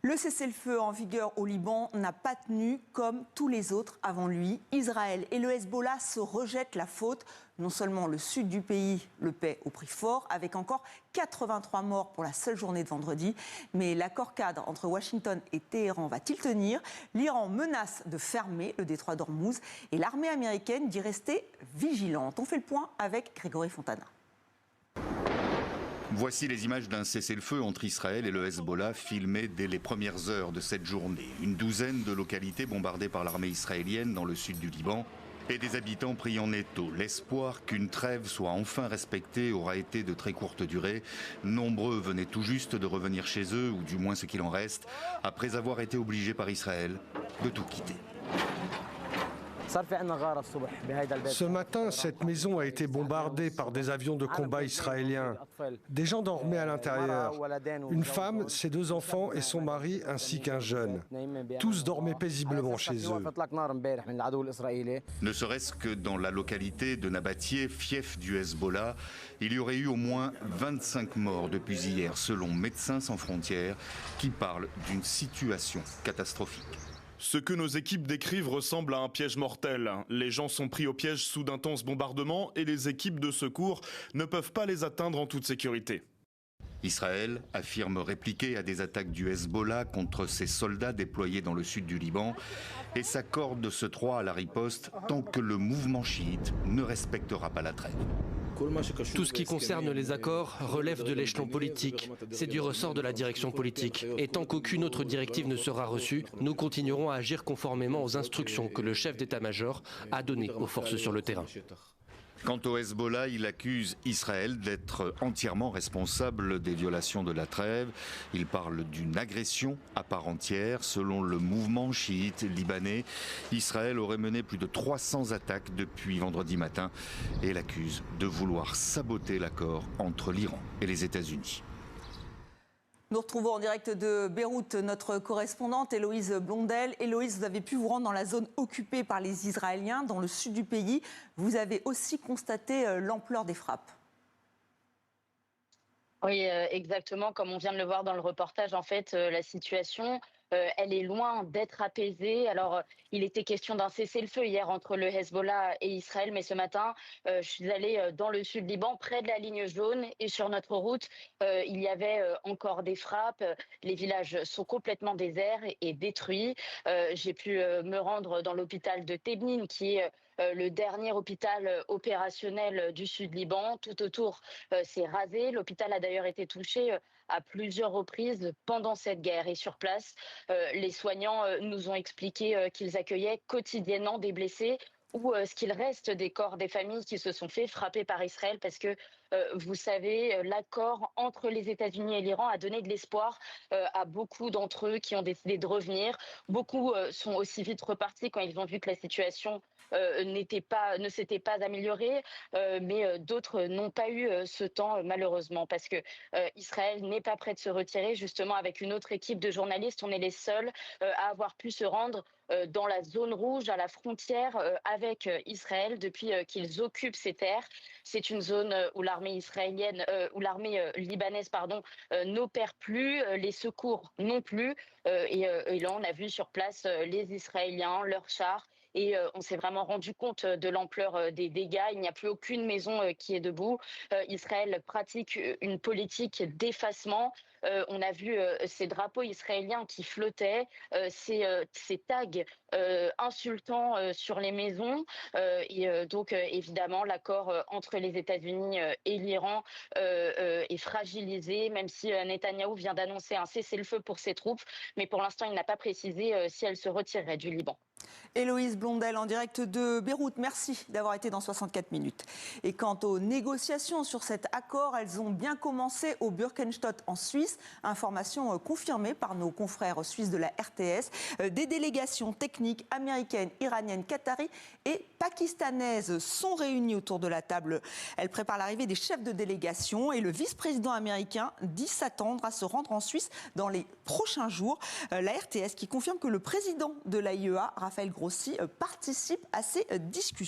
Le cessez-le-feu en vigueur au Liban n'a pas tenu comme tous les autres avant lui. Israël et le Hezbollah se rejettent la faute. Non seulement le sud du pays le paie au prix fort, avec encore 83 morts pour la seule journée de vendredi. Mais l'accord cadre entre Washington et Téhéran va-t-il tenir? L'Iran menace de fermer le détroit d'Ormuz et l'armée américaine dit rester vigilante. On fait le point avec Grégory Fontana. Voici les images d'un cessez-le-feu entre Israël et le Hezbollah filmé dès les premières heures de cette journée. Une douzaine de localités bombardées par l'armée israélienne dans le sud du Liban et des habitants pris en étau. L'espoir qu'une trêve soit enfin respectée aura été de très courte durée. Nombreux venaient tout juste de revenir chez eux, ou du moins ce qu'il en reste, après avoir été obligés par Israël de tout quitter. Ce matin, cette maison a été bombardée par des avions de combat israéliens. Des gens dormaient à l'intérieur. Une femme, ses 2 enfants et son mari, ainsi qu'un jeune. Tous dormaient paisiblement chez eux. Ne serait-ce que dans la localité de Nabatieh, fief du Hezbollah, il y aurait eu au moins 25 morts depuis hier, selon Médecins sans frontières, qui parlent d'une situation catastrophique. Ce que nos équipes décrivent ressemble à un piège mortel. Les gens sont pris au piège sous d'intenses bombardements et les équipes de secours ne peuvent pas les atteindre en toute sécurité. Israël affirme répliquer à des attaques du Hezbollah contre ses soldats déployés dans le sud du Liban et s'accorde de ce droit à la riposte tant que le mouvement chiite ne respectera pas la trêve. Tout ce qui concerne les accords relève de l'échelon politique. C'est du ressort de la direction politique. Et tant qu'aucune autre directive ne sera reçue, nous continuerons à agir conformément aux instructions que le chef d'état-major a données aux forces sur le terrain. Quant au Hezbollah, il accuse Israël d'être entièrement responsable des violations de la trêve. Il parle d'une agression à part entière. Selon le mouvement chiite libanais, Israël aurait mené plus de 300 attaques depuis vendredi matin et l'accuse de vouloir saboter l'accord entre l'Iran et les États-Unis. Nous retrouvons en direct de Beyrouth notre correspondante Héloïse Blondel. Héloïse, vous avez pu vous rendre dans la zone occupée par les Israéliens, dans le sud du pays. Vous avez aussi constaté l'ampleur des frappes. Oui, exactement. Comme on vient de le voir dans le reportage, en fait, la situation, elle est loin d'être apaisée. Alors, il était question d'un cessez-le-feu hier entre le Hezbollah et Israël, mais ce matin, je suis allée dans le sud Liban, près de la ligne jaune, et sur notre route, il y avait encore des frappes. Les villages sont complètement déserts et détruits. J'ai pu me rendre dans l'hôpital de Tebnine, qui est le dernier hôpital opérationnel du sud Liban. Tout autour, c'est rasé. L'hôpital a d'ailleurs été touché à plusieurs reprises pendant cette guerre. Et sur place, les soignants nous ont expliqué qu'ils accueillaient quotidiennement des blessés ou ce qu'il reste des corps des familles qui se sont fait frapper par Israël parce que, vous savez, l'accord entre les États-Unis et l'Iran a donné de l'espoir à beaucoup d'entre eux qui ont décidé de revenir. Beaucoup sont aussi vite repartis quand ils ont vu que la situation ne s'était pas améliorée, mais d'autres n'ont pas eu ce temps malheureusement parce que Israël n'est pas prêt de se retirer. Justement, avec une autre équipe de journalistes, on est les seuls à avoir pu se rendre dans la zone rouge, à la frontière avec Israël, depuis qu'ils occupent ces terres. C'est une zone où l'armée israélienne, où l'armée libanaise, n'opère plus, les secours non plus. Et là, on a vu sur place les Israéliens, leurs chars. Et on s'est vraiment rendu compte de l'ampleur des dégâts. Il n'y a plus aucune maison qui est debout. Israël pratique une politique d'effacement. On a vu ces drapeaux israéliens qui flottaient, ces tags insultants sur les maisons. Donc, évidemment, l'accord entre les États-Unis et l'Iran est fragilisé, même si Netanyahou vient d'annoncer un cessez-le-feu pour ses troupes. Mais pour l'instant, il n'a pas précisé si elle se retirerait du Liban. Héloïse Blondel en direct de Beyrouth, merci d'avoir été dans 64 minutes. Et quant aux négociations sur cet accord, elles ont bien commencé au Bürgenstodt en Suisse. Information confirmée par nos confrères suisses de la RTS. Des délégations techniques américaines, iraniennes, qataries et pakistanaises sont réunies autour de la table. Elles préparent l'arrivée des chefs de délégation et le vice-président américain dit s'attendre à se rendre en Suisse dans les prochains jours. La RTS qui confirme que le président de l'AIEA, Raphaël Grossi, participe à ces discussions.